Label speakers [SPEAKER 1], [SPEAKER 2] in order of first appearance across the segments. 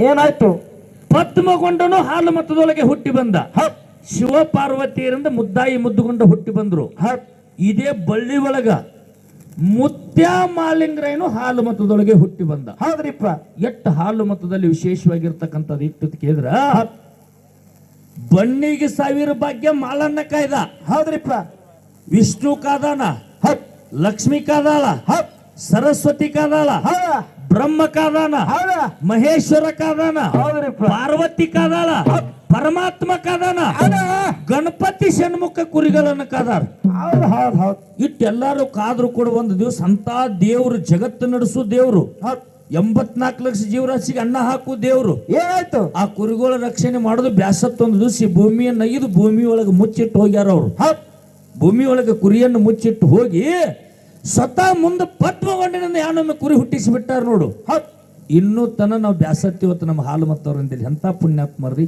[SPEAKER 1] ಏನಾಯ್ತು?
[SPEAKER 2] ಪದ್ಮಗೊಂಡನು ಹಾಲು ಮತದೊಳಗೆ ಹುಟ್ಟಿ ಬಂದ. ಶಿವ ಪಾರ್ವತಿಯರಿಂದ ಮುದ್ದಾಯಿ ಮುದ್ದುಗೊಂಡ ಹುಟ್ಟಿ ಬಂದ್ರು. ಇದೇ ಬಳ್ಳಿ ಒಳಗ ಮುತ್ಯ ಮಾಲಿಂಗ್ರೇನು ಹಾಲು ಮತದೊಳಗೆ ಹುಟ್ಟಿ ಬಂದ.
[SPEAKER 1] ಹೌದ್ರಿಪ್ಪ.
[SPEAKER 2] ಎಷ್ಟು ಹಾಲು ಮತದಲ್ಲಿ ವಿಶೇಷವಾಗಿರ್ತಕ್ಕಂಥದ್ದು ಇಟ್ಟು ಕೇಳಿದ್ರ ಬಣ್ಣಿಗೆ 1000 ಭಾಗ್ಯ ಮಾಲನ್ನ ಕಾಯ್ದ.
[SPEAKER 1] ಹೌದ್ರಿಪ್ಪ.
[SPEAKER 2] ವಿಷ್ಣು ಕಾದಾನ, ಲಕ್ಷ್ಮಿ ಕಾದಾಳ, ಸರಸ್ವತಿ ಕಾದಾಳ, ಬ್ರಹ್ಮ ಕಾದಾನ, ಮಹೇಶ್ವರ ಕಾದಾನ, ಪಾರ್ವತಿ ಕಾದಾಳ, ಪರಮಾತ್ಮ ಕಾದಾನ, ಗಣಪತಿ ಷಣ್ಮುಖ ಕುರಿಗಳನ್ನು ಕಾದಾರ. ಇಟ್ಟೆಲ್ಲಾರು ಕಾದ್ರು ಕೂಡ ಒಂದು ದಿವಸ ಅಂತ ದೇವ್ರು, ಜಗತ್ತು ನಡೆಸು ದೇವ್ರು, 84 ಲಕ್ಷ ಜೀವರಾಶಿಗೆ ಅನ್ನ ಹಾಕು ದೇವ್ರು
[SPEAKER 1] ಏನಾಯ್ತು?
[SPEAKER 2] ಆ ಕುರಿಗಳ ರಕ್ಷಣೆ ಮಾಡೋದು ಬ್ಯಾಸತ್ತೊಂದು ದಿವಸ ಭೂಮಿಯನ್ನ ಇದು ಭೂಮಿ ಒಳಗೆ ಮುಚ್ಚಿಟ್ಟು ಹೋಗ್ಯಾರ ಅವ್ರು. ಭೂಮಿ ಒಳಗೆ ಕುರಿಯನ್ನು ಮುಚ್ಚಿಟ್ಟು ಹೋಗಿ ಸ್ವತಃ ಮುಂದೆ ಪದ್ಮಗೊಂಡಿನಿಂದ ಯಾನೊಮ್ಮೆ ಕುರಿ ಹುಟ್ಟಿಸಿ ಬಿಟ್ಟಾರ ನೋಡು. ಇನ್ನೂ ತನ ನಾವು ಬ್ಯಾಸತ್ತಿವತ್ತು ನಮ್ಮ ಹಾಲು ಮತ್ತವ್ರಂತೇಳಿ ಎಂತ ಪುಣ್ಯಾತ್ಮರ್ರಿ.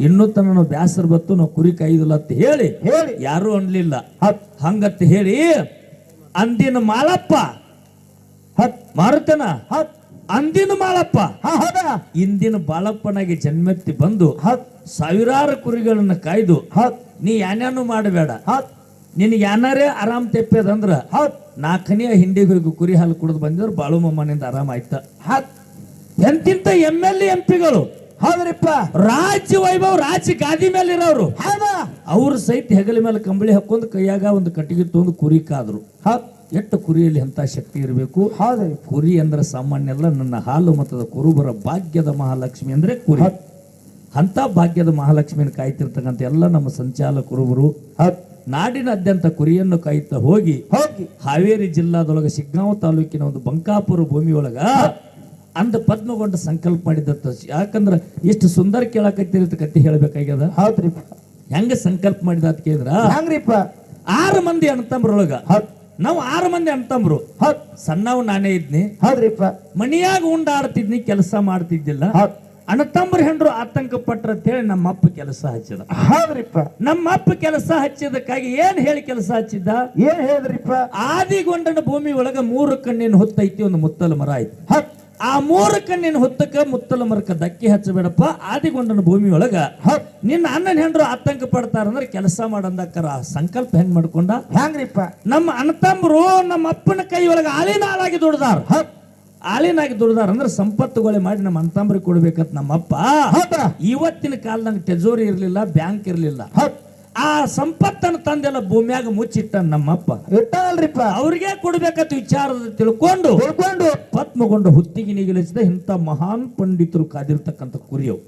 [SPEAKER 2] ಇನ್ನೂ ತನ ನಾವು ಬ್ಯಾಸರ್ ಬತ್ತು ನಾವು ಕುರಿ ಕಾಯ್ದಿಲ್ಲ ಅಂತ ಹೇಳಿ ಯಾರು ಅನ್ಲಿಲ್ಲ. ಹಂಗತ್ತ ಹೇಳಿ ಅಂದಿನ ಮಾಳಪ್ಪ ಮಾರುತನ ಅಂದಿನ ಮಾಳಪ್ಪ ಇಂದಿನ ಬಾಳಪ್ಪನಾಗಿ ಜನ್ಮೆತ್ತಿ ಬಂದು ಸಾವಿರಾರು ಕುರಿಗಳನ್ನ ಕಾಯ್ದು ನೀ ಯಾನ್ಯಾನು ಮಾಡಬೇಡ, ನಿನಗೆ ಯಾನಾರೇ ಆರಾಮ್ ತೆಪ್ಪದಂದ್ರ 4 ಹಿಂಡಿಗೆ ಹೋಗಿ ಕುರಿ ಹಾಲು ಕುಡಿದು ಬಂದಿದ್ರು ಬಾಳು ಮಮ್ಮನಿಂದ ಆರಾಮ ಆಯ್ತ. ಎಂತಿಂತ MLA MP ಗಳು
[SPEAKER 1] ಹೌದ್ರಿಪ್ಪ,
[SPEAKER 2] ರಾಜ್ಯ ವೈಭವ್ ರಾಜ್ಯ ಗಾದಿ ಮೇಲೆ ಇರೋರು ಅವ್ರ ಸಹಿತ ಹೆಗಲ ಮೇಲೆ ಕಂಬಳಿ ಹಾಕೊಂಡು ಕೈಯಾಗ ಒಂದು ಕಟ್ಟಿಗೆ ತೊಂದು ಕುರಿ ಕಾದ್ರು. ಎಷ್ಟು ಕುರಿಯಲ್ಲಿ ಎಂತ ಶಕ್ತಿ ಇರಬೇಕು. ಕುರಿ ಅಂದ್ರೆ ಸಾಮಾನ್ಯ ಅಲ್ಲ. ನನ್ನ ಹಾಲು ಮತದ ಕುರುಬರ ಭಾಗ್ಯದ ಮಹಾಲಕ್ಷ್ಮಿ ಅಂದ್ರೆ ಕುರಿ. ಅಂತ ಭಾಗ್ಯದ ಮಹಾಲಕ್ಷ್ಮಿಯನ್ನು ಕಾಯ್ತಿರ್ತಕ್ಕಂಥ ಎಲ್ಲ ನಮ್ಮ ಸಂಚಾಲ ಕುರುಬರು ನಾಡಿನಾದ್ಯಂತ ಕುರಿಯನ್ನು ಕಾಯ್ತಾ ಹೋಗಿ ಹಾವೇರಿ ಜಿಲ್ಲಾದೊಳಗ ಶಿಗ್ಗಾಂವ ತಾಲೂಕಿನ ಒಂದು ಬಂಕಾಪುರ ಭೂಮಿಯೊಳಗ ಅಂದ ಪದ್ಮಗೊಂಡ ಸಂಕಲ್ಪ ಮಾಡಿದತ್ತ. ಯಾಕಂದ್ರ ಇಷ್ಟು ಸುಂದರ ಕೇಳಕತ್ತಿರತ್ತ ಕತ್ತಿ ಹೇಳ್ಬೇಕಾಗ್ಯದ. ಹೆಂಗ ಸಂಕಲ್ಪ ಮಾಡಿದ ಅಂತ ಕೇಳಿದ್ರ 6 ಮಂದಿ ಅಣ್ಣತಂಬ್ರೊಳಗ ನಾವು 6 ಮಂದಿ ಅಣ್ಣತಂಬ್ರು. ಸಣ್ಣವ್ ನಾನೇ ಇದ್ನಿ. ಮನಿಯಾಗ ಉಂಡಾಡ್ತಿದ್ನಿ, ಕೆಲಸ ಮಾಡ್ತಿದ್ದಿಲ್ಲ. ಅಣ್ಣತಂಬ್ರ ಹೆಂಡ್ರು ಆತಂಕ ಪಟ್ರ ಅಂತ ಹೇಳಿ ನಮ್ಮಪ್ಪ ಕೆಲಸ ಹಚ್ಚಿದ. ನಮ್ಮಪ್ಪ ಕೆಲಸ ಹಚ್ಚಿದಕ್ಕಾಗಿ ಏನ್ ಹೇಳಿ ಕೆಲಸ ಹಚ್ಚಿದ್ದ?
[SPEAKER 1] ಏನ್ ಹೇಳಿದ್ರಿಪ್ಪ?
[SPEAKER 2] ಆದಿಗೊಂಡನ ಭೂಮಿ ಒಳಗ 3 ಕಣ್ಣಿನ ಹೊತ್ತೈತಿ, ಒಂದು ಮುತ್ತಲ ಮರ ಐತಿ. ಆ 3 ಕಣ್ಣಿನ ಹೊತ್ತಕ್ಕ ಮುತ್ತಲ ಮರಕ್ಕ ದಕ್ಕಿ ಹಚ್ಚಬೇಡಪ್ಪ. ಆದಿಗೊಂಡನ ಭೂಮಿ ಒಳಗ ನಿನ್ನ ಅಣ್ಣನ ಹೆಂಡ್ರು ಆತಂಕ ಪಡ್ತಾರಂದ್ರೆ ಕೆಲಸ ಮಾಡಂದಕ್ಕರ ಸಂಕಲ್ಪ ಹೆಂಗ್ ಮಾಡ್ಕೊಂಡ?
[SPEAKER 1] ಹೆಂಗ್ರಿಪ್ಪ?
[SPEAKER 2] ನಮ್ಮ ಅಣ್ಣತಂಬ್ರು ನಮ್ಮ ಅಪ್ಪನ ಕೈ ಒಳಗ ಆಳಿನಾಳಾಗಿ ದುಡ್ದಾರ. ಆಳಿನಾಗಿ ದುಡ್ದಾರ ಅಂದ್ರೆ ಸಂಪತ್ತುಗಳೇ ಮಾಡಿ ನಮ್ಮ ಅಣ್ಣತಂಬ್ರಿಗೆ ಕೊಡ್ಬೇಕಂತ ನಮ್ಮಪ್ಪ. ಇವತ್ತಿನ ಕಾಲದಾಗ ಟೆಜೋರಿ ಇರ್ಲಿಲ್ಲ, ಬ್ಯಾಂಕ್ ಇರ್ಲಿಲ್ಲ. ಆ ಸಂಪತ್ತನ್ನು ತಂದೆಲ್ಲ ಭೂಮಿಯಾಗ ಮುಚ್ಚಿಟ್ಟ ನಮ್ಮಪ್ಪ.
[SPEAKER 1] ಇಟ್ಟಲ್ರಿಪ್ಪ,
[SPEAKER 2] ಅವ್ರಿಗೆ ಕೊಡ್ಬೇಕಂತ ವಿಚಾರದ ತಿಳ್ಕೊಂಡು ಪದ್ಮಗೊಂಡ ಹುತ್ತಿಗೆ ನಿಗಲಿಸಿದ ಇಂಥ ಮಹಾನ್ ಪಂಡಿತರು ಕಾದಿರ್ತಕ್ಕಂಥ ಕುರಿಯವು.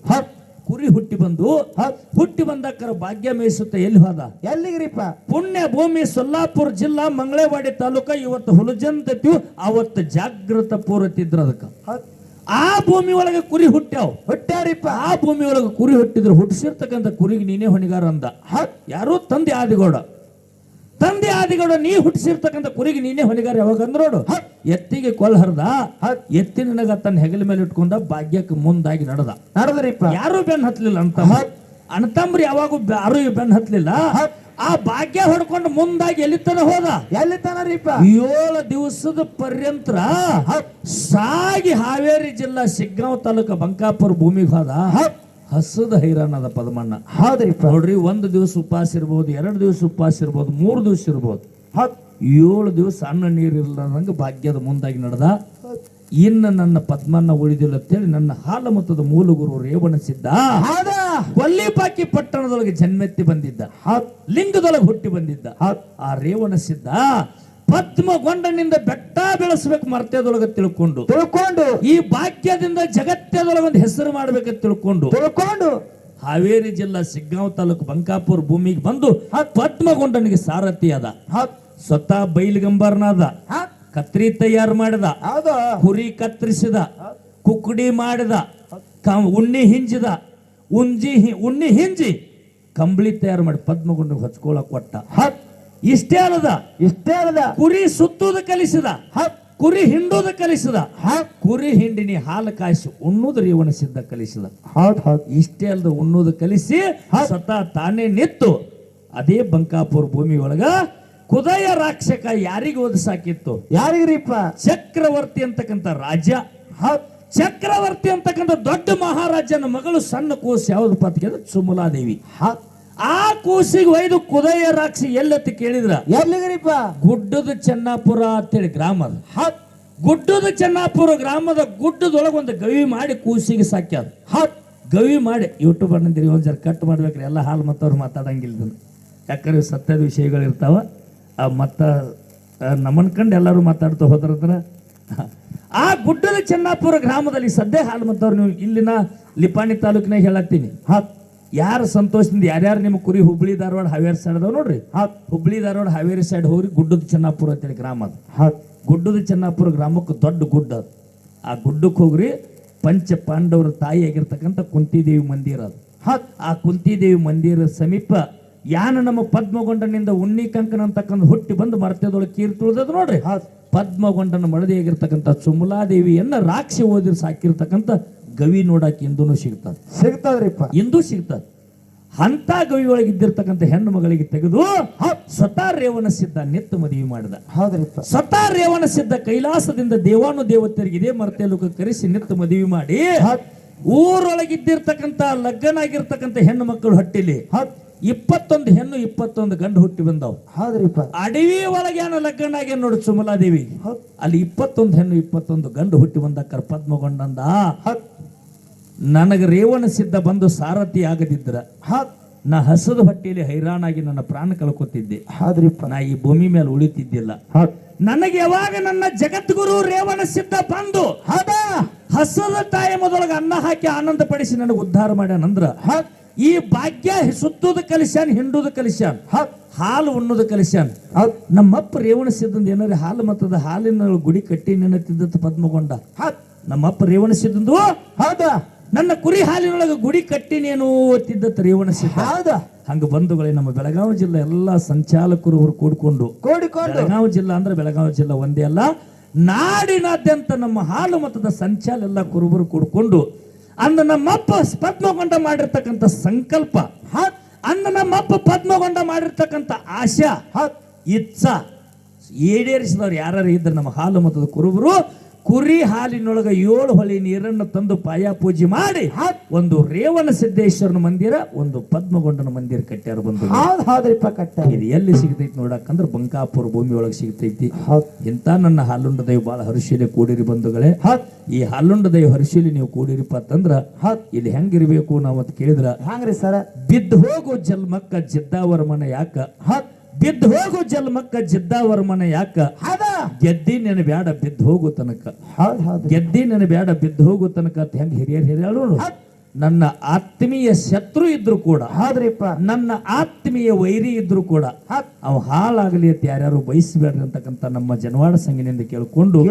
[SPEAKER 2] ಕುರಿ ಹುಟ್ಟಿ ಬಂದಕ್ಕರ ಭಾಗ್ಯ ಮೇಯಿಸುತ್ತ ಎಲ್ಲಿ ಹೋದ?
[SPEAKER 1] ಎಲ್ಲಿಗ್ರಿಪ್ಪ?
[SPEAKER 2] ಪುಣ್ಯ ಭೂಮಿ ಸೊಲ್ಲಾಪುರ ಜಿಲ್ಲಾ ಮಂಗಳವಾಡಿ ತಾಲೂಕ. ಇವತ್ತು ಹುಲಜಂತೀವಿ, ಅವತ್ತು ಜಾಗೃತ ಪೂರತಿದ್ರ. ಅದಕ್ಕ ಆ ಭೂಮಿ ಒಳಗೆ ಕುರಿ ಹುಟ್ಟ್ಯಾರಿಪ್ಪ. ಆ ಭೂಮಿ ಒಳಗೆ ಕುರಿ ಹುಟ್ಟಿದ್ರು. ಹುಟ್ಟಿಸಿರ್ತಕ್ಕಂಥ ಕುರಿಗೆ ನೀನೇ ಹೊಣೆಗಾರ ಅಂದ. ಯಾರು? ತಂದೆ ಆದಿಗೌಡ. ನೀ ಹುಟ್ಟಿಸಿರ್ತಕ್ಕಂಥ ಕುರಿಗೆ ನೀನೇ ಹೊಣೆಗಾರ. ಯಾವಾಗ ಅಂದ್ರೋಡು, ಎತ್ತಿಗೆ ಕೊಲ್ ಹರ್ದ, ಎತ್ತಿನ ತನ್ನ ಹೆಗಲ ಮೇಲೆ ಇಟ್ಕೊಂಡ ಭಾಗ್ಯಕ್ಕೆ ಮುಂದಾಗಿ ನಡೆದ್ರಿಪ್ಪ. ಯಾರು ಬೆನ್ ಹತ್ಲಿಲ್ಲ ಅಂತ. ಅಣ್ಣತಂಬ್ರಿ ಯಾವಾಗೂ ಯಾರು ಬೆನ್ ಹತ್ಲಿಲ್ಲ. ಆ ಭಾಗ್ಯ ಹೊಡ್ಕೊಂಡು ಮುಂದಾಗಿ ಎಲ್ಲಿತನ ಹೋದ?
[SPEAKER 1] ಎಲ್ಲಿತನರಿಪ್ಪ?
[SPEAKER 2] 7 ದಿವಸದ ಪರ್ಯಂತರ ಸಾಗಿ ಹಾವೇರಿ ಜಿಲ್ಲಾ ಶಿಗ್ಗಾಂವ ತಾಲೂಕ ಬಂಕಾಪುರ ಭೂಮಿಗೆ ಹೋದ. ಹಸದ ಹೈರಾಣದ ಪದ್ಮಣ್ಣ. ನೋಡ್ರಿ, 1 ದಿವಸ ಉಪವಾಸ ಇರ್ಬೋದು, 2 ದಿವಸ ಉಪವಾಸ ಇರ್ಬೋದು, 3 ದಿವಸ ಇರ್ಬೋದು. 7 ದಿವಸ ಅನ್ನ ನೀರಿಲ್ಲದಂಗ ಭಾಗ್ಯದ ಮುಂದಾಗಿ ನಡೆದ. ಇನ್ನು ನನ್ನ ಪದ್ಮಣ್ಣ ಉಳಿದಿಲ್ಲ ಅಂತೇಳಿ ನನ್ನ ಹಾಲು ಮತದ ಮೂಲ ಗುರು ರೇವಣಸಿದ್ದ ಕೊಲ್ಲಿಪಾಕಿ ಪಟ್ಟಣದೊಳಗೆ ಜನ್ಮೆತ್ತಿ ಬಂದಿದ್ದ. ಲಿಂಗದೊಳಗೆ ಹುಟ್ಟಿ ಬಂದಿದ್ದ. ಆ ರೇವಣಸಿದ್ದ ಪದ್ಮಗೊಂಡನಿಂದ ಬೆಟ್ಟ ಬೆಳೆಸಬೇಕು ಮರ್ತ್ಯದೊಳಗೆ ತಿಳ್ಕೊಂಡು ಈ ಭಾಗ್ಯದಿಂದ ಜಗತ್ತದೊಳಗೆ ಒಂದು ಹೆಸರು ಮಾಡ್ಬೇಕಂತ ತಿಳ್ಕೊಂಡು ಹಾವೇರಿ ಜಿಲ್ಲಾ ಶಿಗ್ಗಾಂವ ತಾಲೂಕು ಬಂಕಾಪುರ ಭೂಮಿಗೆ ಬಂದು ಪದ್ಮಗೊಂಡನಿಗೆ ಸಾರಥಿ ಅದ. ಸ್ವತಃ ಬೈಲ್ಗಂಬರ್ನಾದ, ಕತ್ರಿ ತಯಾರು ಮಾಡಿದ, ಕುರಿ ಕತ್ತರಿಸಿದ, ಕುಕ್ಕಡಿ ಮಾಡಿದ, ಉಣ್ಣಿ ಹಿಂಜಿದ, ಉಣ್ಣಿ ಹಿಂಜಿ ಕಂಬಳಿ ತಯಾರು ಮಾಡಿ ಪದ್ಮಗೊಂಡ ಹಚ್ಕೊಳಕ್ ಕೊಟ್ಟ. ಇಷ್ಟೇ ಅಲ್ಲದ ಕುರಿ ಸುತ್ತುದ ಕಲಿಸಿದ, ಕುರಿ ಹಿಂಡುದ ಕಲಿಸಿದ, ಕುರಿ ಹಿಂಡಿನಿ ಹಾಲು ಕಾಯಿಸಿ ಉಣ್ಣುದ ರೇವಣಸಿದ್ದ ಕಲಿಸಿದ. ಇಷ್ಟೇ ಅಲ್ಲದ ಉಣ್ಣುದ ಕಲಿಸಿ ಸ್ವತಃ ತಾನೇ ನಿತ್ತು ಅದೇ ಬಂಕಾಪುರ ಭೂಮಿ ಒಳಗ ಕುದಯ ರಾಕ್ಷಕ ಯಾರಿಗೆ ಓದಿಸಾಕಿತ್ತು?
[SPEAKER 1] ಯಾರಿಗ್ರಿಪ್ಪ?
[SPEAKER 2] ಚಕ್ರವರ್ತಿ ಅಂತಕ್ಕಂಥ ರಾಜ್ಯ. ಚಕ್ರವರ್ತಿ ಅಂತಕ್ಕಂಥ ದೊಡ್ಡ ಮಹಾರಾಜನ ಮಗಳು ಸಣ್ಣ ಕೂಸು ಯಾವ್ದು ಪತ್ಕೆ ಸುಮಲಾದೇವಿ. ಆ ಕೂಸಿಗೆ ಒಯ್ದು ಕುದಯ ರಾಕ್ಷಿ ಎಲ್ಲತ್ತಿ ಕೇಳಿದ್ರ
[SPEAKER 1] ಎಲ್ಲಿಗ್ರಿಪ್ಪ?
[SPEAKER 2] ಗುಡ್ಡದ ಚೆನ್ನಾಪುರ ಅಂತೇಳಿ ಗ್ರಾಮ ಅದು. ಗುಡ್ಡದ ಚೆನ್ನಾಪುರ ಗ್ರಾಮದ ಗುಡ್ಡದೊಳಗೆ ಒಂದು ಗವಿ ಮಾಡಿ ಕೂಸಿಗೆ ಸಾಕ್ಯಾದ. ಗವಿ ಮಾಡಿ ಯೂಟ್ಯೂಬ್ ಅನ್ನಂದಿರಿ ಒಂದ್ ಜರ ಕಟ್ ಮಾಡ್ಬೇಕ್ರಿ, ಎಲ್ಲ ಹಾಲು ಮತ್ತವ್ರು ಮಾತಾಡಂಗಿಲ್ಲ. ಯಾಕಂದ್ರೆ ಸತ್ಯದ ವಿಷಯಗಳು ಇರ್ತಾವ. ಮತ್ತ ನಮ್ಮನ್ ಕಂಡು ಎಲ್ಲರೂ ಮಾತಾಡ್ತಾ ಹೋದ್ರ ಆ ಗುಡ್ಡದ ಚೆನ್ನಾಪುರ ಗ್ರಾಮದಲ್ಲಿ ಸದ್ಯ ಹಾಲು ಮತ್ತವ್ರು ನೀವು ಇಲ್ಲಿನ ಲಿಪಾಣಿ ತಾಲೂಕಿನಾಗ ಹೇಳತ್ತೀನಿ. ಯಾರು ಸಂತೋಷದಿಂದ ಯಾರ್ಯಾರು ನಿಮ್ಮ ಕುರಿ ಹುಬ್ಳಿ ಧಾರವಾಡ ಹಾವೇರಿ ಸೈಡ್ ಅದಾವ ನೋಡ್ರಿ, ಹುಬ್ಳಿ ಧಾರವಾಡ ಹಾವೇರಿ ಸೈಡ್ ಹೋಗ್ರಿ. ಗುಡ್ಡದ ಚೆನ್ನಾಪುರ ಅಂತೇಳಿ ಗ್ರಾಮ ಅದು. ಗುಡ್ಡದ ಚೆನ್ನಾಪುರ ಗ್ರಾಮಕ್ಕೆ ದೊಡ್ಡ ಗುಡ್ಡ ಅದು. ಆ ಗುಡ್ಡಕ್ಕೆ ಹೋಗ್ರಿ, ಪಂಚ ಪಾಂಡವರ ತಾಯಿ ಆಗಿರ್ತಕ್ಕಂಥ ಕುಂತಿದೇವಿ ಮಂದಿರ ಅದು. ಆ ಕುಂತಿದೇವಿ ಮಂದಿರ ಸಮೀಪ ಯಾನ ನಮ್ಮ ಪದ್ಮಗೊಂಡನಿಂದ ಉಣ್ಣಿ ಕಂಕನ ಅಂತಕ್ಕಂಥ ಹುಟ್ಟಿ ಬಂದು ಮರ್ತ್ಯದೊಳಗೆ ಕೀರ್ತಿ ತುಳಿದದು ನೋಡ್ರಿ. ಪದ್ಮಗೊಂಡನ ಮಡದಿ ಆಗಿರ್ತಕ್ಕಂಥ ಸುಮಲಾದೇವಿಯನ್ನ ರಾಕ್ಷಿ ಓದಿರ್ ಸಾಕಿರ್ತಕ್ಕಂಥ ಗವಿ ನೋಡಕ್ಕೆ ಇಂದೂ
[SPEAKER 1] ಸಿಗ್ತದ್ರಿಪ್ಪ,
[SPEAKER 2] ಇಂದೂ ಸಿಗ್ತದೆ. ಅಂತ ಗವಿ ಒಳಗೆ ಇದ್ದಿರ್ತಕ್ಕಂಥ ಹೆಣ್ಣು ಮಗಳಿಗೆ ತೆಗೆದು ಸ್ವತಃ ರೇವಣ ಸಿದ್ಧ ನಿತ್ತು ಮದುವೆ ಮಾಡಿದ.
[SPEAKER 1] ಹೌದ್ರಿಪ್ಪ.
[SPEAKER 2] ಸ್ವತಃ ರೇವಣ ಸಿದ್ಧ ಕೈಲಾಸದಿಂದ ದೇವಾನು ದೇವತೆಯರಿಗೆ ಇದೇ ಮರ್ತ್ಯಲೋಕ ಕರೆಸಿ ನಿತ್ತು ಮದುವೆ ಮಾಡಿ ಊರೊಳಗಿದ್ದಿರ್ತಕ್ಕಂಥ ಲಗ್ನ ಆಗಿರ್ತಕ್ಕಂಥ ಹೆಣ್ಣು ಮಕ್ಕಳು ಹಟ್ಟಿಲಿ 21 ಹೆಣ್ಣು 21 ಗಂಡು ಹುಟ್ಟಿ ಬಂದವು.
[SPEAKER 1] ಹೌದ್ರಿಪ್ಪ.
[SPEAKER 2] ಅಡವಿ ಒಳಗೆ ಏನೋ ಲಗ್ನ ಆಗ್ಯ ನೋಡಿ ಸುಮಲಾದೇವಿ. ಅಲ್ಲಿ 21 ಹೆಣ್ಣು 21 ಗಂಡು ಹುಟ್ಟಿ ಬಂದಕ್ಕರ ಪದ್ಮಗೊಂಡಂದ ನನಗೆ ರೇವಣ ಸಿದ್ಧ ಬಂದು ಸಾರಥಿ ಆಗದಿದ್ರ ನಾ ಹಸದ ಹೊಟ್ಟೆಯಲ್ಲಿ ಹೈರಾಣಾಗಿ ನನ್ನ ಪ್ರಾಣ ಕಳ್ಕೊತಿದ್ದೆ. ನಾ ಈ ಭೂಮಿ ಮೇಲೆ ಉಳಿತಿದ್ದಿಲ್ಲ. ನನಗೆ ಯಾವಾಗ ನನ್ನ ಜಗದ್ಗುರು ರೇವಣ ಸಿದ್ಧ ಬಂದು ಹಸದ ತಾಯಿ ಮೊದಲೊಳಗೆ ಅನ್ನ ಹಾಕಿ ಆನಂದ ಪಡಿಸಿ ನನಗೆ ಉದ್ಧಾರ ಮಾಡ್ಯಾನಂದ್ರ ಈ ಭಾಗ್ಯ ಸುತ್ತುದ ಕಲಿಸ್ಯಾನ್, ಹಿಂಡುದ ಕಲಿಸ್ಯಾನ್, ಹಾಲು ಉಣ್ಣುದ ಕಲಿಸ್ಯಾನ್. ನಮ್ಮಪ್ಪ ರೇವಣ ಸಿದ್ಧಂದ ಏನಾರ ಹಾಲು ಮತ್ತದ ಹಾಲಿನ ಗುಡಿ ಕಟ್ಟಿ ನೆನತಿದ್ದ ಪದ್ಮಗೊಂಡ. ನಮ್ಮಪ್ಪ ರೇವಣ ಸಿದ್ಧಂದು
[SPEAKER 1] ಹೌದಾ
[SPEAKER 2] ನನ್ನ ಕುರಿ ಹಾಲಿನೊಳಗೆ ಗುಡಿ ಕಟ್ಟಿನೇನು ಓದ್ತಿದ್ದ ರೇವಣ ಸಿದ್ಧ.
[SPEAKER 1] ಹೌದಾ
[SPEAKER 2] ಹಂಗ ಬಂಧುಗಳೇ, ನಮ್ಮ ಬೆಳಗಾವಿ ಜಿಲ್ಲೆ ಎಲ್ಲಾ ಸಂಚಾಲಕರು ಅವರು ಕೂಡಿಕೊಂಡು ಬೆಳಗಾವಿ ಜಿಲ್ಲಾ ಅಂದ್ರೆ ಬೆಳಗಾವಿ ಜಿಲ್ಲಾ ಒಂದೇ ಅಲ್ಲ, ನಾಡಿನಾದ್ಯಂತ ನಮ್ಮ ಹಾಲು ಮತದ ಸಂಚಾಲ ಎಲ್ಲ ಕುರುಬರು ಕೂಡ್ಕೊಂಡು ಅಂದ ನಮ್ಮಪ್ಪ ಪದ್ಮಗೊಂಡ ಮಾಡಿರ್ತಕ್ಕಂಥ ಸಂಕಲ್ಪ, ಅಂದ ನಮ್ಮಪ್ಪ ಪದ್ಮಗೊಂಡ ಮಾಡಿರ್ತಕ್ಕಂಥ ಆಶಾ ಇಚ್ಛಾ ಈಡೇರಿಸಿದವ್ರು ಯಾರು ಇದ್ರೆ ನಮ್ಮ ಹಾಲು ಮತದ ಕುರುಬರು ಕುರಿ ಹಾಲಿನೊಳಗ 7 ಹೊಳಿ ನೀರನ್ನು ತಂದು ಪಾಯ ಪೂಜೆ ಮಾಡಿ ಒಂದು ರೇವಣ ಸಿದ್ದೇಶ್ವರನ ಮಂದಿರ, ಒಂದು ಪದ್ಮಗೊಂಡನ ಮಂದಿರ ಕಟ್ಟ್ಯಾರ. ಬಂದು ಇದು ಎಲ್ಲಿ ಸಿಗ್ತೈತಿ ನೋಡಕ್ಕಂದ್ರೆ ಬಂಕಾಪುರ ಭೂಮಿ ಒಳಗೆ ಸಿಗ್ತೈತಿ. ಇಂತ ನನ್ನ ಹಾಲುಂಡ ದೈವ ಬಹಳ ಹರುಶೀಲೆ ಕೂಡಿರಿ ಬಂಧುಗಳೇ. ಈ ಹಾಲುಂಡ ದೈವ ಹರುಶೀಲೆ ನೀವು ಕೂಡಿರಿಪ್ಪ ಅಂತಂದ್ರ ಇಲ್ಲಿ ಹೆಂಗಿರ್ಬೇಕು ನಾವು ಅಂತ ಕೇಳಿದ್ರ
[SPEAKER 1] ಹಂಗ್ರಿ ಸರ.
[SPEAKER 2] ಬಿದ್ದು ಹೋಗು ಜಲ್ಮಕ್ಕ ಜಿದ್ದಾವರ ಮನ ಯಾಕ, ಬಿದ್ದು ಹೋಗು ಜಲ್ಮಕ್ಕ ಜಿದ್ದಾವರ ಮನ ಯಾಕ, ಗೆದ್ದಿ ನೆನ ಬ್ಯಾಡ ಬಿದ್ದು ಹೋಗು ತನಕ, ಗೆದ್ದಿ ನೆನ ಬ್ಯಾಡ ಬಿದ್ದು ಹೋಗು ತನಕ ಅಂತ ಹೆಂಗ ಹಿರಿಯರು ನನ್ನ ಆತ್ಮೀಯ ಶತ್ರು ಇದ್ರು ಕೂಡ, ನನ್ನ ಆತ್ಮೀಯ ವೈರಿ ಇದ್ರು ಕೂಡ ಅವ್ ಹಾಳಾಗಲಿ ಅಂತ ಯಾರ್ಯಾರು ಬಯಸಬೇಡ್ರಿ ಅಂತಕ್ಕಂಥ ನಮ್ಮ ಜನವಾಡ ಸಂಘಿನಿಂದ ಕೇಳ್ಕೊಂಡು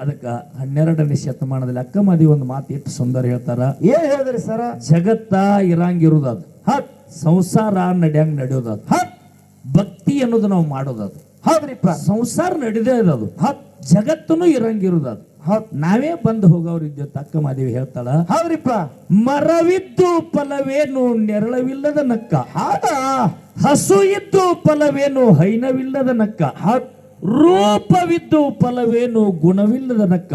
[SPEAKER 2] ಅದಕ್ಕ 12ನೇ ಶತಮಾನದಲ್ಲಿ ಅಕ್ಕಮಾದಿ ಒಂದು ಮಾತು ಎಷ್ಟು ಸುಂದರ ಹೇಳ್ತಾರ.
[SPEAKER 1] ಏನ್ ಹೇಳಿದ್ರಿ ಸರ? ಜಗತ್ತ
[SPEAKER 2] ಇರಂಗಿರುದ ಅದು, ಸಂಸಾರ ನಡ್ಯಂಗ್ ನಡೆಯೋದದು, ಭಕ್ತಿ ಅನ್ನೋದು ನಾವು ಮಾಡೋದದು.
[SPEAKER 1] ಹೌದ್ರಿಪ್ಪ.
[SPEAKER 2] ಸಂಸಾರ ನಡೆದೇ ಅದು, ಜಗತ್ತನು ಇರಂಗಿರುದದು. ನಾವೇ ಬಂದು ಹೋಗೋರು ಇದ್ದ ತಕ್ಕ ಮಾದೇವಿ ಹೇಳ್ತಾಳ.
[SPEAKER 1] ಹೌದ್ರಿಪ್ಪ.
[SPEAKER 2] ಮರವಿದ್ದು ಫಲವೇನು ನೆರಳವಿಲ್ಲದ ನಕ್ಕ, ಹಸು ಇದ್ದು ಫಲವೇನು ಹೈನವಿಲ್ಲದ ನಕ್ಕ, ರೂಪವಿದ್ದು ಫಲವೇನು ಗುಣವಿಲ್ಲದ ನಕ್ಕ,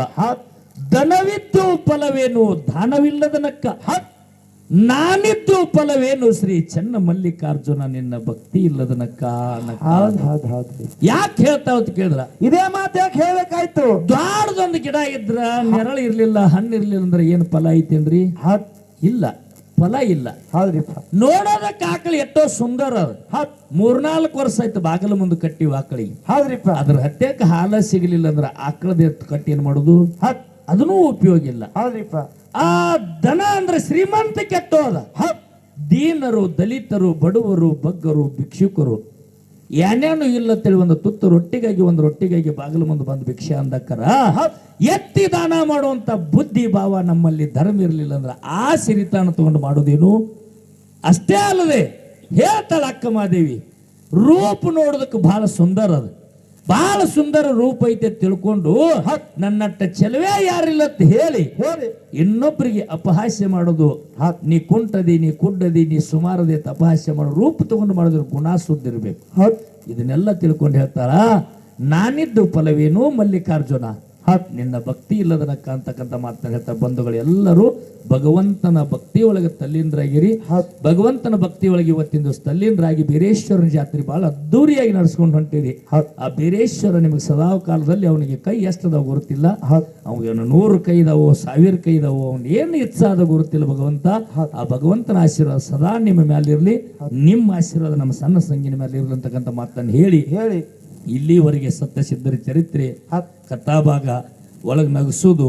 [SPEAKER 2] ಧನವಿದ್ದು ಫಲವೇನು ದಾನವಿಲ್ಲದ ನಕ್ಕ, ನಾನಿದ್ದು ಫಲವೇನು ಶ್ರೀ ಚೆನ್ನ ಮಲ್ಲಿಕಾರ್ಜುನ ನಿನ್ನ ಭಕ್ತಿ ಇಲ್ಲದ ನಕ್ಕ. ಯಾಕೆ ಹೇಳ್ತಾವ ಅಂತ ಕೇಳಿದ್ರ
[SPEAKER 1] ಇದೇ ಮಾತು ಯಾಕೆ ಹೇಳ್ಬೇಕಾಯ್ತು?
[SPEAKER 2] ದ್ವಾರದೊಂದು ಗಿಡ ಇದ್ರ ನೆರಳು ಇರ್ಲಿಲ್ಲ, ಹಣ್ಣು ಇರ್ಲಿಲ್ಲ ಅಂದ್ರೆ ಏನ್ ಫಲ ಐತೇನ್ರಿ? ಇಲ್ಲ, ಫಲ ಇಲ್ಲ. ನೋಡೋದಕ್ಕೆ ಆಕಳಿ ಎಷ್ಟೋ ಸುಂದರ ಅದ. 3-4 ವರ್ಷ ಆಯ್ತು ಬಾಗಲ ಮುಂದೆ ಕಟ್ಟಿವಿ ಆಕಳಿಗೆ.
[SPEAKER 1] ಹೌದ್ರಿಪ್ಪ.
[SPEAKER 2] ಅದ್ರ ಹತ್ಯಕ್ಕೆ ಹಾಲ ಸಿಗಲಿಲ್ಲ ಅಂದ್ರೆ ಆಕಳದ ಕಟ್ಟಿ ಏನ್ ಮಾಡುದು? ಅದನ್ನೂ ಉಪಯೋಗ ಇಲ್ಲ.
[SPEAKER 1] ಹೌದ್ರಿಪ್ಪ.
[SPEAKER 2] ಆ ದನ ಅಂದ್ರೆ ಶ್ರೀಮಂತ ಕೆಟ್ಟೋದ. ದೀನರು, ದಲಿತರು, ಬಡವರು, ಬಗ್ಗರು, ಭಿಕ್ಷುಕರು ಏನೇನು ಇಲ್ಲ ತಿಳಿ ಒಂದು ತುತ್ತು ರೊಟ್ಟಿಗಾಗಿ ಒಂದು ರೊಟ್ಟಿಗಾಗಿ ಬಾಗಿಲು ಮುಂದೆ ಬಂದು ಭಿಕ್ಷೆ ಅಂದಕ್ಕರ ಎತ್ತಿ ದಾನ ಮಾಡುವಂತ ಬುದ್ಧಿ ಭಾವ ನಮ್ಮಲ್ಲಿ ಧರ್ಮ ಇರಲಿಲ್ಲ ಅಂದ್ರೆ ಆ ಸಿರಿತಾನ ತಗೊಂಡು ಮಾಡೋದೇನು? ಅಷ್ಟೇ ಅಲ್ಲದೆ ಹೇಳ್ತಾಳ ಅಕ್ಕಮಾದೇವಿ, ರೂಪ ನೋಡೋದಕ್ಕೆ ಬಹಳ ಸುಂದರ ಅದು, ಬಹಳ ಸುಂದರ ರೂಪ ಐತೆ ತಿಳ್ಕೊಂಡು ನನ್ನಟ್ಟ ಚೆಲುವೆ ಯಾರಿಲ್ಲ ಅಂತ ಹೇಳಿ ಇನ್ನೊಬ್ಬರಿಗೆ ಅಪಹಾಸ್ಯ ಮಾಡೋದು, ನೀ ಕುಂಟದಿ, ನೀ ಕುಡ್ಡದಿ, ನೀ ಸುಮಾರದಿ ಅಂತ ಅಪಹಾಸ್ಯ ಮಾಡೋ ರೂಪ ತಗೊಂಡು ಮಾಡಿದ್ರೆ ಗುಣ ಸುದ್ದಿರ್ಬೇಕು. ಇದನ್ನೆಲ್ಲ ತಿಳ್ಕೊಂಡು ಹೇಳ್ತಾರ. ನಾನಿದ್ದು ಫಲವೇನು ಮಲ್ಲಿಕಾರ್ಜುನ, ನಿನ್ನ ಭಕ್ತಿ ಇಲ್ಲದನಕ್ಕ ಅಂತಕ್ಕಂಥ ಮಾತನ್ನ ಹೇಳ್ತಾರೆ. ಬಂಧುಗಳು ಎಲ್ಲರೂ ಭಗವಂತನ ಭಕ್ತಿಯೊಳಗೆ ತಲ್ಲೀನರಾಗಿರಿ. ಭಗವಂತನ ಭಕ್ತಿಯೊಳಗೆ ಇವತ್ತಿನ ದಿವಸ ತಲ್ಲೀನರಾಗಿ ಬೀರೇಶ್ವರನ ಜಾತ್ರೆ ಬಹಳ ಅದ್ದೂರಿಯಾಗಿ ನಡೆಸ್ಕೊಂಡು ಹೊಂಟಿರಿ. ಆ ಬೀರೇಶ್ವರ ನಿಮಗೆ ಸದಾ ಕಾಲದಲ್ಲಿ ಅವನಿಗೆ ಕೈ ಎಷ್ಟದಾವ ಗುರುತಿಲ್ಲ. ಅವನು 100 ಕೈ ಇದಾವೋ 1000 ಕೈ ಇದಾವೋ ಅವ್ನು ಏನು ಇಚ್ಛಾದ ಗುರುತಿಲ್ಲ ಭಗವಂತ. ಆ ಭಗವಂತನ ಆಶೀರ್ವಾದ ಸದಾ ನಿಮ್ಮ ಮೇಲಿರ್ಲಿ, ನಿಮ್ಮ ಆಶೀರ್ವಾದ ನಮ್ಮ ಸಣ್ಣ ಸಂಗಿನ ಮೇಲೆ ಇರ್ಲಿ ಅಂತಕ್ಕಂಥ ಮಾತನ್ನು ಹೇಳಿ ಇಲ್ಲಿವರೆಗೆ ಸತ್ಯಸಿದ್ಧರ ಚರಿತ್ರೆ ಕಥಾಭಾಗ ಒಳಗೆ ನಗಿಸೋದು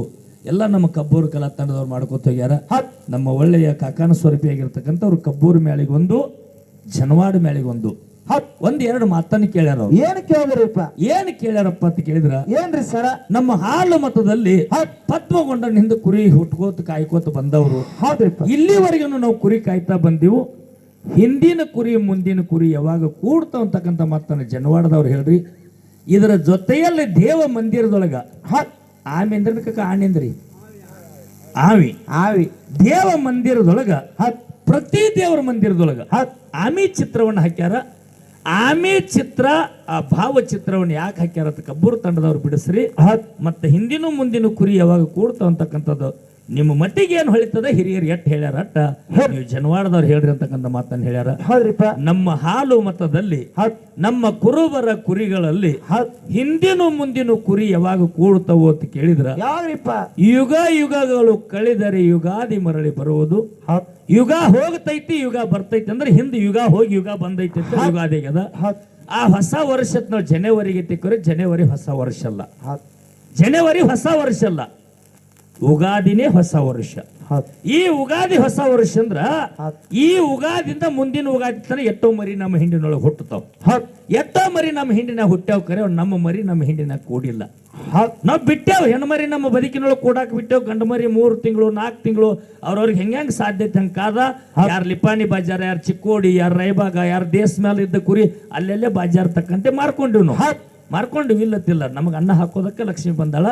[SPEAKER 2] ಎಲ್ಲ ನಮ್ಮ ಕಬ್ಬೂರು ಕಲಾ ತಂಡದವ್ರು ಮಾಡ್ಕೊತ ಹೋಗ್ಯಾರ. ನಮ್ಮ ಒಳ್ಳೆಯ ಕಾಕಾನ ಸ್ವರೂಪಿಯಾಗಿರ್ತಕ್ಕಂಥವ್ರು ಕಬ್ಬೂರು ಮೇಳಿಗೊಂದು, ಜನವಾಡ ಮೇಳಿಗೊಂದು 1-2 ಮಾತನ್ನು ಕೇಳ್ಯಾರ.
[SPEAKER 1] ಏನ್ ಕೇಳಿದ್ರಿಪ್ಪ?
[SPEAKER 2] ಏನ್ ಕೇಳ್ಯಾರಪ್ಪ ಅಂತ ಕೇಳಿದ್ರ,
[SPEAKER 1] ಏನ್ರಿ ಸರ,
[SPEAKER 2] ನಮ್ಮ ಹಾಲು ಮತದಲ್ಲಿ ಪದ್ಮಗೊಂಡನಿಂದ ಕುರಿ ಹುಟ್ಕೋತ ಕಾಯ್ಕೋತ ಬಂದವರು. ಇಲ್ಲಿವರೆಗೂ ನಾವು ಕುರಿ ಕಾಯ್ತಾ ಬಂದೀವು. ಹಿಂದಿನ ಕುರಿ ಮುಂದಿನ ಕುರಿ ಯಾವಾಗ ಕೂಡ್ತಾವ ಅಂತಕ್ಕಂಥ ಮಾತನ್ನ ಜನವಾಡದವ್ರು ಹೇಳ್ರಿ. ಇದರ ಜೊತೆಯಲ್ಲಿ ದೇವ ಮಂದಿರದೊಳಗ ಆಮೇಂದ್ರಿ ಆವಿ ದೇವ ಮಂದಿರದೊಳಗ ಪ್ರತಿ ದೇವರ ಮಂದಿರದೊಳಗ ಆಮಿ ಚಿತ್ರವನ್ನು ಹಾಕ್ಯಾರ. ಆಮೆ ಚಿತ್ರ, ಆ ಭಾವಚಿತ್ರವನ್ನು ಯಾಕೆ ಹಾಕ್ಯಾರ ಅಂತ ಕಬ್ಬೂರು ತಂಡದವ್ರು ಬಿಡಿಸ್ರಿ. ಮತ್ತೆ ಹಿಂದಿನ ಮುಂದಿನ ಕುರಿ ಯಾವಾಗ ಕೂಡ್ತಾವ ಅಂತಕ್ಕಂಥದ್ದು ನಿಮ್ಮ ಮಟ್ಟಿಗೆ ಏನು ಹೊಳಿತದ ಹಿರಿಯರು ಎಟ್ಟು ಹೇಳ್ಯಾರ ಅಟ್ಟ ನೀವು ಜನವಾಡದವ್ರು ಹೇಳ್ರಿ ಅಂತಕ್ಕಂಥ ಮಾತನ್ನು ಹೇಳ್ಯಾರ. ನಮ್ಮ ಹಾಲು ಮತದಲ್ಲಿ ನಮ್ಮ ಕುರುಬರ ಕುರಿಗಳಲ್ಲಿ ಹಿಂದಿನ ಮುಂದಿನ ಕುರಿ ಯಾವಾಗ ಕೂಡ್ತಾವೋ ಅಂತ ಕೇಳಿದ್ರ, ಯುಗ ಯುಗಗಳು ಕಳೆದರೆ ಯುಗಾದಿ ಮರಳಿ ಬರುವುದು. ಯುಗ ಹೋಗ್ತೈತಿ ಯುಗ ಬರ್ತೈತಿ ಅಂದ್ರೆ ಹಿಂದೆ ಯುಗ ಹೋಗಿ ಯುಗ ಬಂದೈತಿ ಅಂತ ಯುಗಾದಿ ಆಗ್ಯದ. ಆ ಹೊಸ ವರ್ಷದ ನಾವು ಜನವರಿಗೆ ತಿಕ್ಕೋರಿ, ಜನವರಿ ಹೊಸ ವರ್ಷ ಅಲ್ಲ, ಜನವರಿ ಹೊಸ ವರ್ಷ ಅಲ್ಲ, ಉಗಾದಿನೇ ಹೊಸ ವರ್ಷ. ಈ ಉಗಾದಿ ಹೊಸ ವರ್ಷ ಅಂದ್ರ ಈ ಉಗಾದಿಂದ ಮುಂದಿನ ಉಗಾದಿ ತನ ಎಷ್ಟೋ ಮರಿ ನಮ್ಮ ಹಿಂಡಿನೊಳಗೆ ಹುಟ್ಟತಾವ. ಎಷ್ಟೋ ಮರಿ ನಮ್ಮ ಹಿಂಡಿನಾಗ ಹುಟ್ಟ್ಯಾವ, ಕರೆ ನಮ್ಮ ಮರಿ ನಮ್ಮ ಹಿಂಡಿನಾಗ ಕೂಡಿಲ್ಲ. ನಾವ್ ಬಿಟ್ಟೇವ್ ಹೆಣ್ಣು ಮರಿ ನಮ್ಮ ಬದುಕಿನೊಳಗೆ ಕೂಡಾಕ್ ಬಿಟ್ಟೇವ್. ಗಂಡು ಮರಿ 3 ತಿಂಗಳು 4 ತಿಂಗಳು ಅವ್ರವ್ರಿಗೆ ಹೆಂಗ ಸಾಧ್ಯತೆ ಹಂಗ ಕಾದ. ಯಾರು ಲಿಪಾನಿ ಬಾಜಾರ, ಯಾರು ಚಿಕ್ಕೋಡಿ, ಯಾರು ರಾಯಬಾಗ, ಯಾರು ದೇಶ ಮೇಲೆ ಇದ್ದ ಕುರಿ ಅಲ್ಲೆಲ್ಲೇ ಬಾಜಾರ್ ತಕ್ಕಂತೆ ಮಾರ್ಕೊಂಡಿವ್ ನಾವು. ಮಾರ್ಕೊಂಡಿವ್ ಇಲ್ಲತ್ತಿಲ್ಲ, ನಮಗ್ ಅನ್ನ ಹಾಕೋದಕ್ಕೆ ಲಕ್ಷ್ಮಿ ಬಂದಾಳ.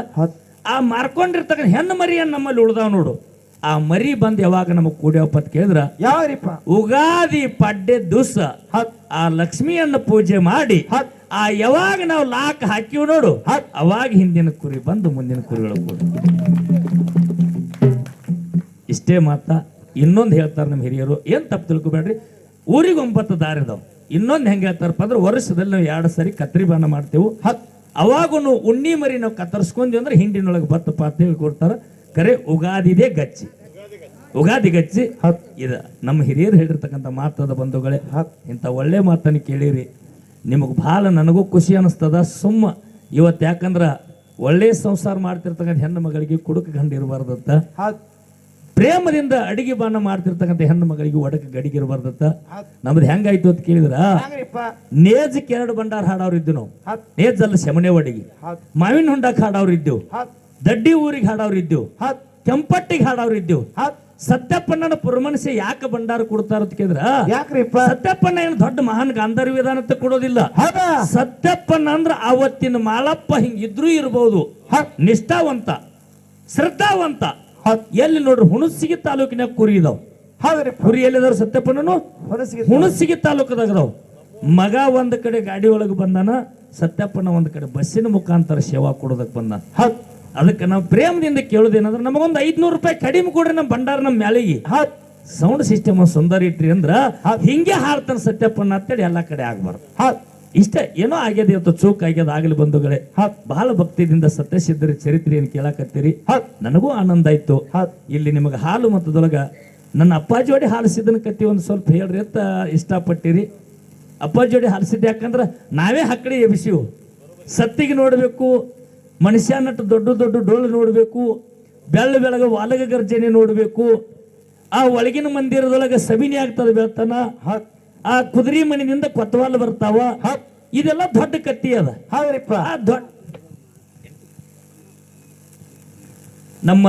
[SPEAKER 2] ಆ ಮಾರ್ಕೊಂಡಿರ್ತಕ್ಕಂಥ ಹೆಣ್ಣು ಮರಿಯನ್ನ ನಮ್ಮಲ್ಲಿ ಉಳ್ದಾವ್ ನೋಡು. ಆ ಮರಿ ಬಂದ್ ಯಾವಾಗ ನಮಗ್ ಕೂಡ್ಯಾವಪ್ಪ ಅಂತ ಕೇಳಿದ್ರ, ಉಗಾದಿ ಪಡ್ಡೆ ದಿವಸ ಆ ಲಕ್ಷ್ಮಿಯನ್ನ ಪೂಜೆ ಮಾಡಿ ಆ ಯಾವಾಗ ನಾವು ಲಾಕ್ ಹಾಕಿವ್ ನೋಡು, ಅವಾಗ ಹಿಂದಿನ ಕುರಿ ಬಂದು ಮುಂದಿನ ಕುರಿಗಳು ಕೂಡ. ಇಷ್ಟೇ ಮಾತ. ಇನ್ನೊಂದು ಹೇಳ್ತಾರೆ ನಮ್ಮ ಹಿರಿಯರು, ಏನ್ ತಪ್ಪು ತಿಳ್ಕೊಬೇಡ್ರಿ. ಊರಿಗೆ 9 ದಾರಿ ಅದಾವ. ಇನ್ನೊಂದು ಹೆಂಗೆ ಹೇಳ್ತಾರಪ್ಪ ಅಂದ್ರೆ, ವರ್ಷದಲ್ಲಿ ನಾವು 2 ಸರಿ ಕತ್ರಿ ಬಾನ ಮಾಡ್ತೇವೆ. ಅವಾಗೂ ಉಣ್ಣಿ ಮರಿ ನಾವು ಕತ್ತರಿಸ್ಕೊಂಡ್ವಿ ಅಂದ್ರೆ ಹಿಂಡಿನೊಳಗೆ ಬತ್ತಪ್ಪ ಅಂತ ಹೇಳಿ ಕೊಡ್ತಾರ. ಕರೆ ಉಗಾದಿದೇ ಗಚ್ಚಿ, ಉಗಾದಿ ಗಚ್ಚಿ. ಇದು ನಮ್ಮ ಹಿರಿಯರು ಹೇಳಿರ್ತಕ್ಕಂಥ ಮಾತದ ಬಂಧುಗಳೇ. ಇಂಥ ಒಳ್ಳೆ ಮಾತನ್ನು ಕೇಳಿರಿ, ನಿಮಗೆ ಭಾಳ ನನಗೂ ಖುಷಿ ಅನಿಸ್ತದ. ಸುಮ್ಮ ಇವತ್ತು ಯಾಕಂದ್ರ ಒಳ್ಳೆ ಸಂಸಾರ ಮಾಡ್ತಿರ್ತಕ್ಕಂಥ ಹೆಣ್ಣು ಮಗಳಿಗೆ ಕುಡುಕ ಗಂಡಿರಬಾರ್ದತ್ತ, ಪ್ರೇಮದಿಂದ ಅಡಿಗೆ ಬಾನ ಮಾಡ್ತಿರ್ತಕ್ಕಂಥ ಹೆಣ್ಣು ಮಗಳಿಗೆ ಒಡಕ ಗಡಿಗಿರಬಾರ್ದತ್ತ. ನಮ್ದು ಹೆಂಗಾಯ್ತು ಅಂತ ಕೇಳಿದ್ರ, ನೇಜಕ್ಕೆ 2 ಬಂಡಾರ ಹಾಡವ್ರು ಇದ್ದು ನಾವು. ನೇಜ್ ಅಲ್ಲ, ಶಮನೆ ಒಡಿಗೆ, ಮಾವಿನ ಹೊಂಡಕ್ಕೆ ಹಾಡವ್ರು ಇದ್ದೆವು, ದಡ್ಡಿ ಊರಿಗೆ ಹಾಡವ್ರು ಇದ್ದೆವು, ಕೆಂಪಟ್ಟಿಗೆ ಹಾಡವ್ರು ಇದ್ದೆವು. ಸತ್ಯಪ್ಪಣ್ಣನ ಪುರಮನಸೆ ಯಾಕೆ ಭಂಡಾರ ಕೊಡ್ತಾರ ಅಂತ ಕೇಳಿದ್ರ, ಸತ್ಯಪ್ಪಣ್ಣ ಏನು ದೊಡ್ಡ ಮಹಾನ್ ಗಾಂಧರ್ವ ವಿಧಾನ ಅಂತ ಕೊಡೋದಿಲ್ಲ. ಸತ್ಯಪ್ಪಣ್ಣ ಅಂದ್ರ ಅವತ್ತಿನ ಮಾಳಪ್ಪ ಹಿಂಗಿದ್ರು ಇರಬಹುದು, ನಿಷ್ಠಾವಂತ ಶ್ರದ್ಧಾವಂತ. ಎಲ್ಲಿ ನೋಡ್ರಿ, ಹುಣಸಿಗಿ ತಾಲೂಕಿನಾಗ ಕುರಿ ಇದಾವ್. ಕುರಿ ಎಲ್ಲಿದಾರ ಸತ್ಯಪ್ಪಣ್ಣನು? ಹುಣಸಿಗಿ ತಾಲೂಕದಾಗ ಅದಾವ್. ಮಗ ಒಂದ್ ಕಡೆ ಗಾಡಿ ಒಳಗೆ ಬಂದಾನ, ಸತ್ಯಪ್ಪಣ್ಣ ಒಂದ್ ಕಡೆ ಬಸ್ಸಿನ ಮುಖಾಂತರ ಸೇವಾ ಕೊಡೋದಕ್ ಬಂದಾನ. ಅದಕ್ಕೆ ನಾವು ಪ್ರೇಮದಿಂದ ಕೇಳೋದೇನಂದ್ರೆ, ನಮಗೊಂದು 500 ರೂಪಾಯಿ ಕಡಿಮೆ ಕೊಡ್ರಿ ನಮ್ಮ ಭಂಡಾರ ನಮ್ಮ ಮ್ಯಾಲಿಗೆ. ಸೌಂಡ್ ಸಿಸ್ಟಮ್ ಸುಂದರ ಇಟ್ರಿ ಅಂದ್ರ ಹಿಂಗೆ ಹಾಡ್ತಾನ ಸತ್ಯಪ್ಪಣ್ಣ ಅಂತೇಳಿ ಎಲ್ಲಾ ಕಡೆ ಆಗ್ಬಾರ್ದು. ಇಷ್ಟ ಏನೋ ಆಗ್ಯದ, ಇವತ್ತು ಚೂಕ್ ಆಗ್ಯದ. ಆಗಲಿ ಬಂಧುಗಳೇ, ಬಹಳ ಭಕ್ತಿಯಿಂದ ಸತ್ಯಸಿದ್ಧರ ಚರಿತ್ರೆಯನ್ನು ಕೇಳಕತ್ತೀರಿ. ನನಗೂ ಆನಂದ ಆಯ್ತು. ಇಲ್ಲಿ ನಿಮಗೆ ಹಾಲು ಮತದೊಳಗ ನನ್ನ ಅಪ್ಪಾಜಿ ಜೋಡಿ ಹಾಲಿಸಿದ್ದನ ಕತ್ತಿ ಒಂದು ಸ್ವಲ್ಪ ಹೇಳ್ರಿ ಅಂತ ಇಷ್ಟಪಟ್ಟಿರಿ. ಅಪ್ಪಾಜಿ ಜೋಡಿ ಹಾಲಿಸಿದ್ದು ಯಾಕಂದ್ರೆ ನಾವೇ ಹಕ್ಕಡಿ ಎಬ್ಸಿವು. ಸತ್ತಿಗೆ ನೋಡಬೇಕು, ಮನುಷ್ಯ ನಟ್ಟು ದೊಡ್ಡ ದೊಡ್ಡ ಡೋಳು ನೋಡಬೇಕು, ಬೆಳಗ ವಾಲಗ ಗರ್ಜನೆ ನೋಡಬೇಕು. ಆ ಒಳಗಿನ ಮಂದಿರದೊಳಗೆ ಸಬಿನಿ ಆಗ್ತದೆ ಬೆಳ್ತಾನ. ಆ ಕುದುರೆ ಮಣಿನಿಂದ ಕೊತ್ತವಾಲ್ ಬರ್ತಾವ. ಇದೆಲ್ಲ ದೊಡ್ಡ ಕತ್ತಿ ಅದ. ನಮ್ಮ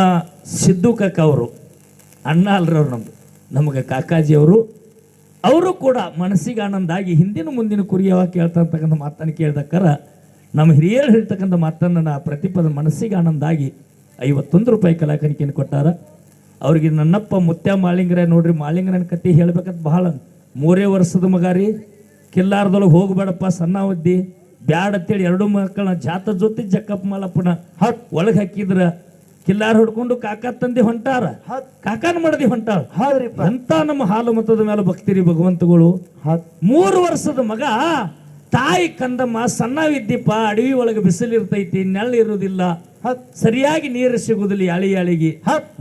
[SPEAKER 2] ಸಿದ್ದು ಕಾಕ ಅವರು ಅಣ್ಣ ಅಲ್ರವ್ರು, ನಮಗೆ ಕಾಕಾಜಿಯವರು, ಅವರು ಕೂಡ ಮನಸ್ಸಿಗೆ ಆನಂದ ಆಗಿ ಹಿಂದಿನ ಮುಂದಿನ ಕುರಿ ಯಾವಾಗ ಕೇಳ್ತಾ ಇರ್ತಕ್ಕಂಥ ಮಾತನ್ನು ಕೇಳ್ದಕ್ಕಾರ ನಮ್ಮ ಹಿರಿಯರು ಹೇಳ್ತಕ್ಕಂಥ ಮಾತನ್ನು ನಾ ಪ್ರತಿಪದ ಮನಸ್ಸಿಗೆ ಆನಂದ ಆಗಿ 51 ರೂಪಾಯಿ ಕಲಾಕಣಿಕೆಯನ್ನು ಕೊಟ್ಟಾರ. ಅವ್ರಿಗೆ ನನ್ನಪ್ಪ ಮುತ್ಯ ಮಾಳಿಂಗರ ನೋಡ್ರಿ, ಮಾಳಿಂಗರನ ಕತ್ತಿ ಹೇಳ್ಬೇಕಂತ ಬಹಳ 3 ವರ್ಷದ ಮಗ ರೀ. ಕಿಲ್ಲಾರದೊಳಗೆ ಹೋಗ್ಬೇಡಪ್ಪ, ಸಣ್ಣ ಒದ್ದಿ ಬ್ಯಾಡ ಅಂತೇಳಿ ಎರಡು ಮಕ್ಕಳನ್ನ ಜಾತ ಜೊತೆ ಜಕ್ಕಪ್ಪ ಮಾಲಪ್ಪನ ಒಳಗ್ ಹಾಕಿದ್ರ ಕಿಲ್ಲಾರ್ ಹೊಡ್ಕೊಂಡು ಕಾಕ ತಂದಿ ಹೊಂಟಾರ, ಕಾಕಾನ ಮಾಡದಿ ಹೊಂಟಾರ. ಅಂತ ನಮ್ಮ ಹಾಲು ಮತದ ಮೇಲೆ ಭಕ್ತಿರಿ ಭಗವಂತಗಳು. 3 ವರ್ಷದ ಮಗ ತಾಯಿ ಕಂದಮ್ಮ ಸಣ್ಣವಿದ್ದೀಪ, ಅಡವಿ ಒಳಗೆ ಬಿಸಿಲಿರ್ತೈತಿ, ನೆಳ್ಳು ಇರುವುದಿಲ್ಲ, ಸರಿಯಾಗಿ ನೀರು ಸಿಗುದಿಲ್ಲ, ಯಾಳಿಗೆ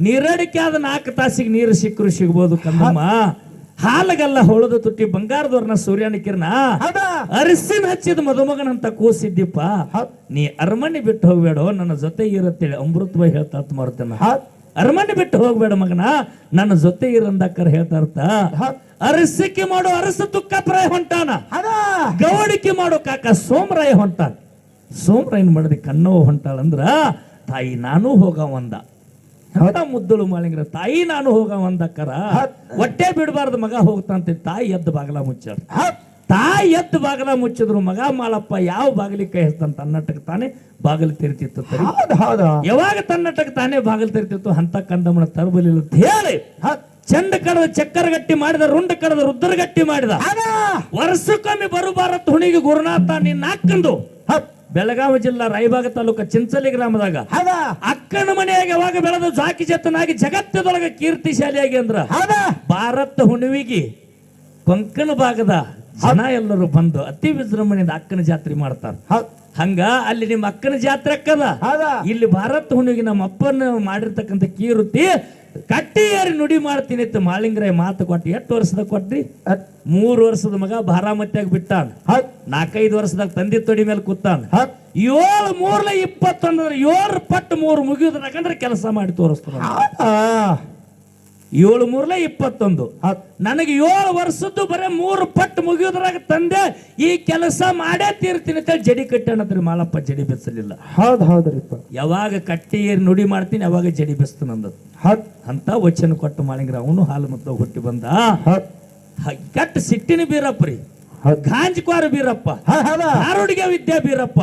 [SPEAKER 2] ನೀರಡಿಕೆ ಆದ 4 ತಾಸಿಗೆ ನೀರು ಸಿಕ್ಕರು ಸಿಗ್ಬೋದು. ಕಂದಮ್ಮ ಹಾಲಗಲ್ಲ ಹೊಳದ ತುಟ್ಟಿ ಬಂಗಾರದವ್ರನ್ನ ಸೂರ್ಯನ ಕಿರಣ ಅರಿಸಿನ ಹಚ್ಚಿದ ಮದುಮಗನಂತ ಕೂಸಿದ್ದೀಪ, ನೀ ಅರಮನೆ ಬಿಟ್ಟು ಹೋಗ್ಬೇಡ, ನನ್ನ ಜೊತೆ ಇರತ್ತೇಳಿ ಅಮೃತವಾಗಿ ಹೇಳ್ತಾ ಮಾರ್ತೇನ. ಅರಮನೆ ಬಿಟ್ಟು ಹೋಗ್ಬೇಡ ಮಗನ, ನನ್ನ ಜೊತೆ ಇರಂದಕ್ಕರ ಹೇಳ್ತಾ ಇರ್ತ. ಅರಸಿಕೆ ಮಾಡೋ ಅರಸ ತುಕ್ಕಪ್ರಾಯ ಹೊಂಟಾನ, ಗೌಡಿಕೆ ಮಾಡೋ ಕಾಕ ಸೋಮರಾಯ ಹೊಂಟಾನ. ಸೋಮರಾಯನ್ ಮಾಡದಿ ಕಣ್ಣವ ಹೊಂಟಾಳಂದ್ರ ತಾಯಿ ನಾನು ಹೋಗವಂದ. ಮುದ್ದಳು ಮಾಳಿಂಗ್ರ ತಾಯಿ ನಾನು ಹೋಗವಂದಕ್ಕರ ಹೊಟ್ಟೆ ಬಿಡಬಾರ್ದು, ಮಗ ಹೋಗ್ತಂತೆ. ತಾಯಿ ಎದ್ದು ಬಾಗಲ ಮುಚ್ಚಾಳ. ತಾಯಿ ಎದ್ದು ಬಾಗಲ ಮುಚ್ಚಿದ್ರು ಮಗ ಮಾಳಪ್ಪ ಯಾವ ಬಾಗಿಲಿಗೆ ಕೈ ಹೇಳ್ತಾನ, ತನ್ನಟ್ಟಕ್ಕೆ ತಾನೇ ಬಾಗಿಲು ತೆರಿತಿತ್ತು. ಯಾವಾಗ ತನ್ನಟ್ಟಕ್ಕೆ ತಾನೇ ಬಾಗಿಲು ತೆರಿತಿತ್ತು ಅಂತ ಕಂದಮ್ಮನ ತರಬಲಿಲ್ಲ ಅಂತ ಹೇಳಿ ಚಂಡ ಕಡದ ಚಕ್ಕರ ಗಟ್ಟಿ ಮಾಡಿದ, ರುಂಡ ಕಡದ ರುದ್ರ ಗಟ್ಟಿ ಮಾಡಿದ. ವರ್ಷಕ್ಕೊಮ್ಮೆ ಬರುಬಾರತ್ ಹುಣಿಗೆ ಗುರುನಾಥ ನಿನ್ನ ಹಾಕಂದು ಬೆಳಗಾವಿ ಜಿಲ್ಲಾ ರಾಯಬಾಗ ತಾಲೂಕ ಚಿಂಚಲಿ ಗ್ರಾಮದಾಗ ಅಕ್ಕನ ಮನೆಯಾಗ ಯಾವಾಗ ಬೆಳೆದ ಜಾಕಿ ಜತನಾಗಿ ಜಗತ್ತದೊಳಗ ಕೀರ್ತಿಶಾಲಿಯಾಗಿ ಅಂದ್ರ ಭಾರತ ಹುಣ್ಣಿವಿಗೆ ಕೊಂಕಣ ಭಾಗದ ಜನ ಎಲ್ಲರೂ ಬಂದು ಅತಿ ವಿಜೃಂಭಣೆಯಿಂದ ಅಕ್ಕನ ಜಾತ್ರೆ ಮಾಡ್ತಾರ. ಹಂಗ ಅಲ್ಲಿ ನಿಮ್ಮ ಅಕ್ಕನ ಜಾತ್ರೆ ಅಕ್ಕದ, ಇಲ್ಲಿ ಭಾರತ ಹುಣ್ಣಿಗೆ ನಮ್ಮ ಅಪ್ಪನ ಮಾಡಿರ್ತಕ್ಕಂಥ ಕೀರುತಿ ಕಟ್ಟಿ ಏರಿ ನುಡಿ ಮಾಡ್ತೀನಿ ಅಂತ ಮಾಳಿಂಗರಾಯ ಮಾತು ಕೊಟ್ಟು. 8 ವರ್ಷದಾಗ ಕೊಟ್ರಿ? 3 ವರ್ಷದ ಮಗ ಬಾರಾಮತಿಯಾಗ ಬಿಟ್ಟಾನ. 4-5 ವರ್ಷದಾಗ ತಂದಿ ತೊಡಿ ಮೇಲೆ ಕೂತಾನ. 7 3 21 7 ಪಟ್ಟು 3 ಮುಗಿಯೋದ್ರಾಗಂದ್ರೆ ಕೆಲಸ ಮಾಡಿ ತೋರಿಸ್ತಾನ. 7 3 21 ನನಗೆ 7 ವರ್ಷದ್ದು ಬರೀ 3 ಪಟ್ಟು ಮುಗಿಯೋದ್ರಾಗ ತಂದೆ ಈ ಕೆಲಸ ಮಾಡೇ ತೀರ್ತೀನಿ ಅಂತ ಜಡಿ ಕಟ್ಟಾನತ್ರಿ ಮಾಲಪ್ಪ. ಜಡಿ ಬೆಚ್ಚಲಿಲ್ಲ.
[SPEAKER 1] ಹೌದ್ರಿಪ್ಪ.
[SPEAKER 2] ಯಾವಾಗ ಕಟ್ಟಿ ಏರಿ ನುಡಿ ಮಾಡ್ತೀನಿ ಯಾವಾಗ ಜಡಿ ಬೆಸ್ತಾನ ಅಂದದ್ದು ಅಂತ ವಚನ ಕೊಟ್ಟು ಮಾಳಿಂಗ್ರ ಅವನು ಹಾಲು ಮತ್ತು ಹುಟ್ಟಿ ಬಂದ. ಕೆಟ್ಟ ಸಿಟ್ಟಿನ ಬೀರಪ್ಪ್ರಿ, ಗಾಂಜ್ಕ್ವಾರ ಬೀರಪ್ಪ, ಹಾರೋಡಿಗೆ ವಿದ್ಯಾ ಬೀರಪ್ಪ,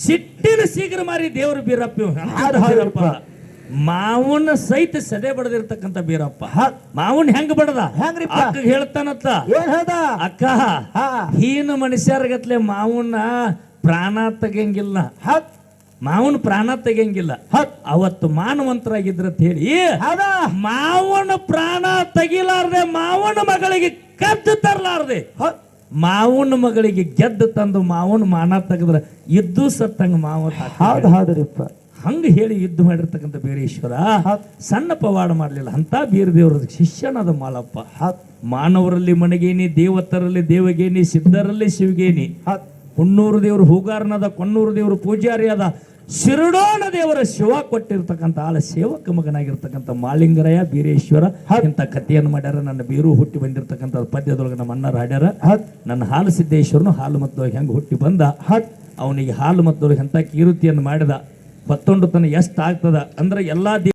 [SPEAKER 2] ಸಿಟ್ಟಿನ ಶೀಘ್ರ ಮಾರಿ ದೇವ್ರ ಬೀರಪ್ಪ. ಮಾವನ ಸಹಿತ ಸದೆ ಬಡದಿರ್ತಕ್ಕಂಥ ಬೀರಪ್ಪ. ಮಾವನ್ ಹೆಂಗ್ ಬಡದ ಅಕ್ಕ ಹೇಳ್ತಾನತ್ತ, ಅಕ್ಕ ಹೀನ ಮನುಷ್ಯರ್ಗತ್ಲೆ ಮಾವನ ಪ್ರಾಣ ತೆಗಿಯಂಗಿಲ್ಲ, ಮಾವನ ಪ್ರಾಣ ತೆಗಿಯಂಗಿಲ್ಲ. ಅವತ್ತು ಮಾನವಂತರಾಗಿದ್ರಂತ ಹೇಳಿ ಮಾವನ ಪ್ರಾಣ ತೆಗಿಲಾರ್ದೆ ಮಾವನ ಮಗಳಿಗೆ ಕದ್ದು ತರಲಾರ್ದೆ ಮಾವನ ಮಗಳಿಗೆ ಗೆದ್ದು ತಂದು ಮಾವನ ಮಾನ ತೆಗೆದ್ರ ಇದ್ದು ಸತ್ತಂಗ ಮಾವ. ಹಂಗ ಹೇಳಿ ಯುದ್ಧ ಮಾಡಿರ್ತಕ್ಕಂಥ ಬೀರೇಶ್ವರ ಸಣ್ಣ ಪವಾಡ ಮಾಡ್ಲಿಲ್ಲ. ಅಂತ ಬೀರ ದೇವರ ಶಿಷ್ಯನಾದ ಮಾಲಪ್ಪ. ಮಾನವರಲ್ಲಿ ಮನೆಗೇನಿ, ದೇವತರಲ್ಲಿ ದೇವಗೇನಿ, ಸಿದ್ಧರಲ್ಲಿ ಶಿವಗೇನಿ, ಹುಣ್ಣೂರು ದೇವರು ಹೂಗಾರನಾದ, ಕೊಣ್ಣೂರು ದೇವರು ಪೂಜಾರಿಯಾದ, ಶಿರಡೋಣ ದೇವರ ಶಿವ ಕೊಟ್ಟಿರ್ತಕ್ಕಂಥ ಆಳ ಸೇವಕ ಮಗನಾಗಿರ್ತಕ್ಕಂಥ ಮಾಳಿಂಗರಾಯ ಬೀರೇಶ್ವರ ಇಂಥ ಕಥೆಯನ್ನು ಮಾಡ್ಯಾರ. ನನ್ನ ಬೀರು ಹುಟ್ಟಿ ಬಂದಿರತಕ್ಕಂಥ ಪದ್ಯದೊಳಗೆ ನಮ್ಮ ಅಣ್ಣರು ಹಾಡ್ಯಾರ. ನನ್ನ ಹಾಲು ಸಿದ್ದೇಶ್ವರನು ಹಾಲು ಮತ್ತೊಳಗೆ ಹೆಂಗೆ ಹುಟ್ಟಿ ಬಂದ, ಅವನಿಗೆ ಹಾಲು ಮತ್ತೊಳಗೆ ಎಂಥ ಕೀರುತಿಯನ್ನು ಮಾಡಿದ, 11 ತನ ಎಷ್ಟು ಆಗ್ತದ ಅಂದ್ರೆ ಎಲ್ಲಾ